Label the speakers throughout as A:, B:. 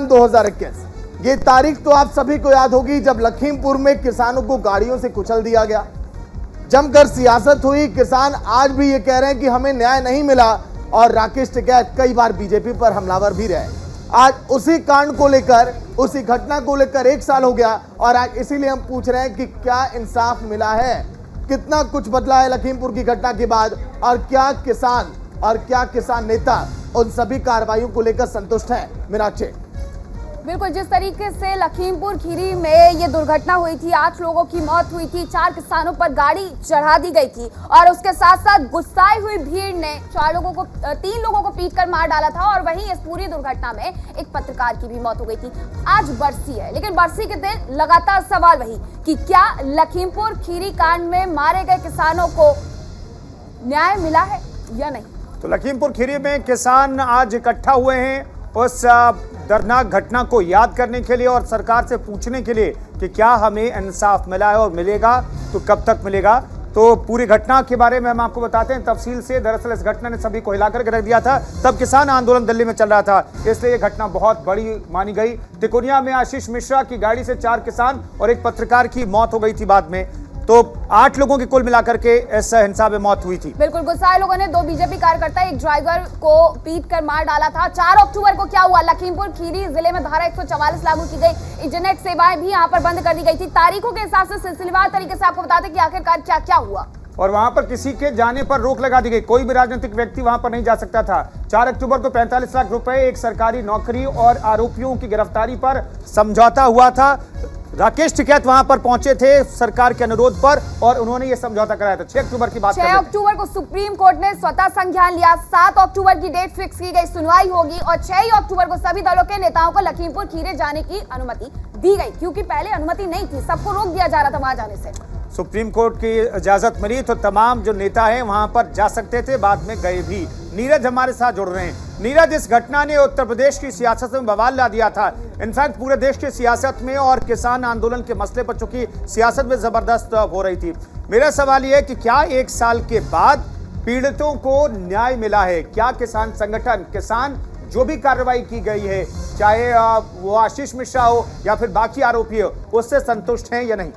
A: 2021। ये तारीख तो आप सभी को याद होगी जब लखीमपुर में किसानों को गाड़ियों से कुचल दिया गया, जमकर सियासत हुई। किसान आज भी ये कह रहे हैं कि हमें न्याय नहीं मिला और राकेश टिकैत कई बार बीजेपी पर हमलावर भी रहे। आज उसी कांड को लेकर, उसी घटना को लेकर 1 साल हो गया और आज इसीलिए हम पूछ रहे हैं कि क्या इंसाफ मिला है, कितना कुछ बदला है लखीमपुर की घटना के बाद और क्या किसान नेता उन सभी कार्रवाइयों को लेकर संतुष्ट है। मीनाक्षी,
B: बिल्कुल, जिस तरीके से लखीमपुर खीरी में ये दुर्घटना हुई थी, 8 लोगों की मौत हुई थी, 4 किसानों पर गाड़ी चढ़ा दी गई थी और उसके साथ साथ गुस्साई हुई भीड़ ने 3 लोगों को पीटकर मार डाला था और वहीं इस पूरी दुर्घटना में एक पत्रकार की भी मौत हो गई थी। आज बरसी है, लेकिन बरसी के दिन लगातार सवाल वही कि क्या लखीमपुर खीरी कांड में मारे गए किसानों को न्याय मिला है या नहीं।
C: तो लखीमपुर खीरी में किसान आज इकट्ठा हुए हैं उस दर्दनाक घटना को याद करने के लिए और सरकार से पूछने के लिए कि क्या हमें इंसाफ मिला है और मिलेगा तो कब तक मिलेगा। तो पूरी घटना के बारे में हम आपको बताते हैं तफसील से। दरअसल इस घटना ने सभी को हिलाकर के रख दिया था। तब किसान आंदोलन दिल्ली में चल रहा था, इसलिए ये घटना बहुत बड़ी मानी गई। तिकोनिया में आशीष मिश्रा की गाड़ी से 4 किसान और एक पत्रकार की मौत हो गई थी बाद में। तो 8 लोगों की कुल मिलाकर के इस हिंसा में मौत हुई थी।
B: बिल्कुल, गुस्साए लोगों ने 2 बीजेपी कार्यकर्ता, एक ड्राइवर को पीट कर मार डाला था। 4 अक्टूबर को क्या हुआ, लखीमपुर खीरी जिले में धारा 144 लागू की गई, इंटरनेट सेवाएं भी यहां पर बंद कर दी गई थी। तारीखों के हिसाब से सिलसिलेवार तरीके से आपको बताते कि आखिरकार क्या क्या हुआ।
C: और वहां पर किसी के जाने पर रोक लगा दी गई, कोई भी राजनीतिक व्यक्ति वहां पर नहीं जा सकता था। 4 अक्टूबर को 45 लाख रुपए, एक सरकारी नौकरी और आरोपियों की गिरफ्तारी पर समझौता हुआ था। राकेश टिकैत वहां पर पहुंचे थे सरकार के अनुरोध पर और उन्होंने ये समझौता कराया था। 6 अक्टूबर की बात
B: 6 अक्टूबर को सुप्रीम कोर्ट ने स्वतः संज्ञान लिया। 7 अक्टूबर की डेट फिक्स की गई, सुनवाई होगी और 6 अक्टूबर को सभी दलों के नेताओं को लखीमपुर खीरी जाने की अनुमति दी गई, क्योंकि पहले अनुमति नहीं थी, सबको रोक दिया जा रहा था वहां जाने से।
C: सुप्रीम कोर्ट की इजाजत मिली तो तमाम जो नेता हैं वहां पर जा सकते थे, बाद में गए भी। नीरज हमारे साथ जुड़ रहे हैं। नीरज, इस घटना ने उत्तर प्रदेश की सियासत में बवाल ला दिया था, इनफैक्ट पूरे देश की सियासत में, और किसान आंदोलन के मसले पर चूंकि सियासत में जबरदस्त हो रही थी। मेरा सवाल यह है कि क्या 1 साल के बाद पीड़ितों को न्याय मिला है? क्या किसान संगठन, किसान जो भी कार्रवाई की गई है, चाहे वो आशीष मिश्रा हो या फिर बाकी आरोपी हो, उससे संतुष्ट हैं या नहीं?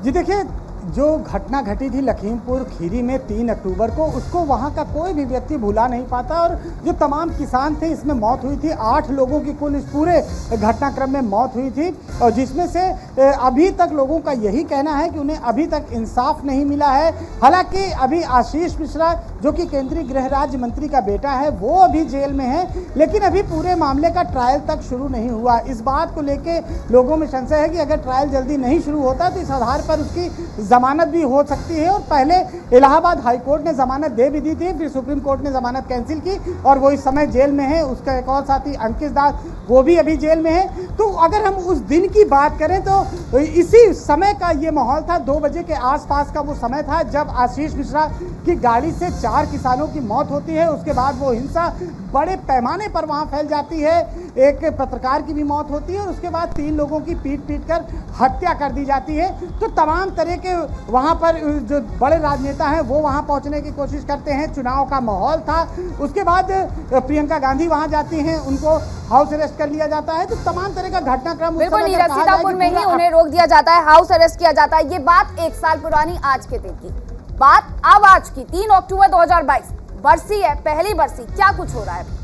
D: जी देखिए, जो घटना घटी थी लखीमपुर खीरी में 3 अक्टूबर को, उसको वहाँ का कोई भी व्यक्ति भुला नहीं पाता। और जो तमाम किसान थे, इसमें मौत हुई थी। 8 लोगों की कुल इस पूरे घटनाक्रम में मौत हुई थी और जिसमें से अभी तक लोगों का यही कहना है कि उन्हें अभी तक इंसाफ नहीं मिला है। हालांकि अभी आशीष मिश्रा, जो कि केंद्रीय गृह राज्य मंत्री का बेटा है, वो अभी जेल में है, लेकिन अभी पूरे मामले का ट्रायल तक शुरू नहीं हुआ। इस बात को लेके लोगों में संशय है कि अगर ट्रायल जल्दी नहीं शुरू होता तो इस आधार पर उसकी जमानत भी हो सकती है। और पहले इलाहाबाद हाईकोर्ट ने जमानत दे भी दी थी, फिर सुप्रीम कोर्ट ने जमानत कैंसिल की और वो इस समय जेल में है। उसका एक और साथी अंकित दास, वो भी अभी जेल में है। तो अगर हम उस दिन की बात करें तो इसी समय का ये माहौल था। 2 बजे के आसपास का वो समय था जब आशीष मिश्रा की गाड़ी से 4 किसानों की मौत होती है। उसके बाद वो हिंसा बड़े पैमाने पर वहाँ फैल जाती है, एक पत्रकार की भी मौत होती है और उसके बाद 3 लोगों की पीट कर हत्या कर दी जाती है। तो तमाम तरह के वहाँ पर जो बड़े राजनेता हैं वो वहाँ पहुँचने की कोशिश करते हैं। चुनाव का माहौल था। उसके बाद प्रियंका गांधी वहाँ जाती हैं, उनको हाउस अरेस्ट कर लिया जाता है। तो तमाम तरह का घटनाक्रम
B: सीतापुर में ही उन्हें रोक दिया जाता है, हाउस अरेस्ट किया जाता है। ये बात 1 साल पुरानी आज के दिन की बात, अब आज की 3 अक्टूबर 2022 बरसी है, पहली बरसी। क्या कुछ हो रहा है?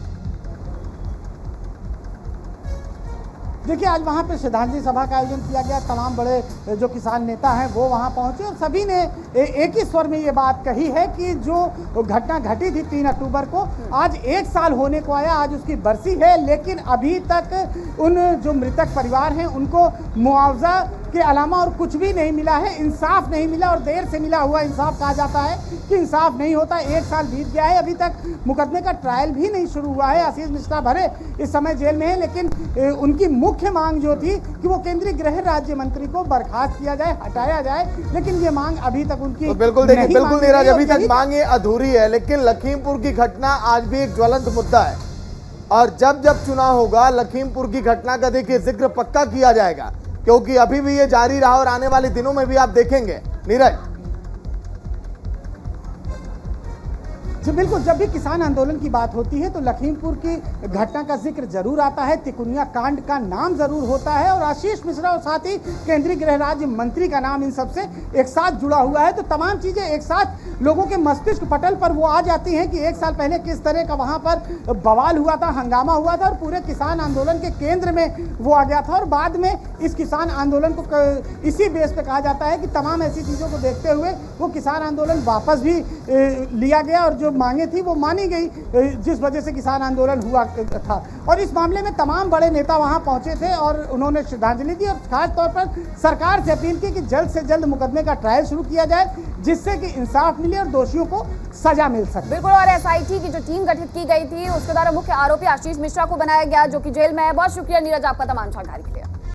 D: देखिए, आज वहाँ पे श्रद्धांजलि सभा का आयोजन किया गया। तमाम बड़े जो किसान नेता हैं वो वहाँ पहुँचे और सभी ने एक ही स्वर में ये बात कही है कि जो घटना घटी थी 3 अक्टूबर को, आज 1 साल होने को आया, आज उसकी बरसी है, लेकिन अभी तक उन जो मृतक परिवार हैं उनको मुआवजा के अलावा और कुछ भी नहीं मिला है, इंसाफ नहीं मिला। और देर से मिला हुआ इंसाफ कहा जाता है कि इंसाफ नहीं होता। 1 साल बीत गया है, अभी तक मुकदमे का ट्रायल भी नहीं शुरू हुआ है। आशीष मिश्रा भरे इस समय जेल में है, लेकिन उनकी मुख्य मांग जो थी कि वो केंद्रीय गृह राज्य मंत्री को बर्खास्त किया जाए, हटाया जाए, लेकिन ये मांग अभी तक उनकी
A: तो बिल्कुल नीरज, अभी तक मांग ये अधूरी है। लेकिन लखीमपुर की घटना आज भी एक ज्वलंत मुद्दा है और जब जब चुनाव होगा लखीमपुर की घटना का देखिए जिक्र पक्का किया जाएगा, क्योंकि अभी भी ये जारी रहा और आने वाले दिनों में भी आप देखेंगे। नीरज
D: जी बिल्कुल, जब भी किसान आंदोलन की बात होती है तो लखीमपुर की घटना का जिक्र जरूर आता है, तिकुनिया कांड का नाम जरूर होता है और आशीष मिश्रा और साथ ही केंद्रीय गृह राज्य मंत्री का नाम इन सबसे एक साथ जुड़ा हुआ है। तो तमाम चीजें एक साथ लोगों के मस्तिष्क पटल पर वो आ जाती हैं कि एक साल पहले किस तरह का वहां पर बवाल हुआ था, हंगामा हुआ था और पूरे किसान आंदोलन के केंद्र में वो आ गया था। और बाद में इस किसान आंदोलन को इसी बेस पे कहा जाता है कि तमाम ऐसी चीजों को देखते हुए वो किसान आंदोलन वापस भी लिया गया और जो मांगे थी वो मानी गई, जिस वजह से किसान आंदोलन हुआ था। और इस मामले में तमाम बड़े नेता वहां पहुंचे थे और उन्होंने श्रद्धांजलि दी और खास तौर पर सरकार से अपील की कि जल्द से जल्द मुकदमे का ट्रायल शुरू किया जाए, जिससे कि इंसाफ मिले और दोषियों को सजा मिल सके।
B: बिल्कुल, और एसआईटी की जो टीम गठित की गई थी उसके द्वारा मुख्य आरोपी आशीष मिश्रा को बनाया गया, जो कि जेल में है। बहुत शुक्रिया नीरज आपका तमाम जानकारी के लिए।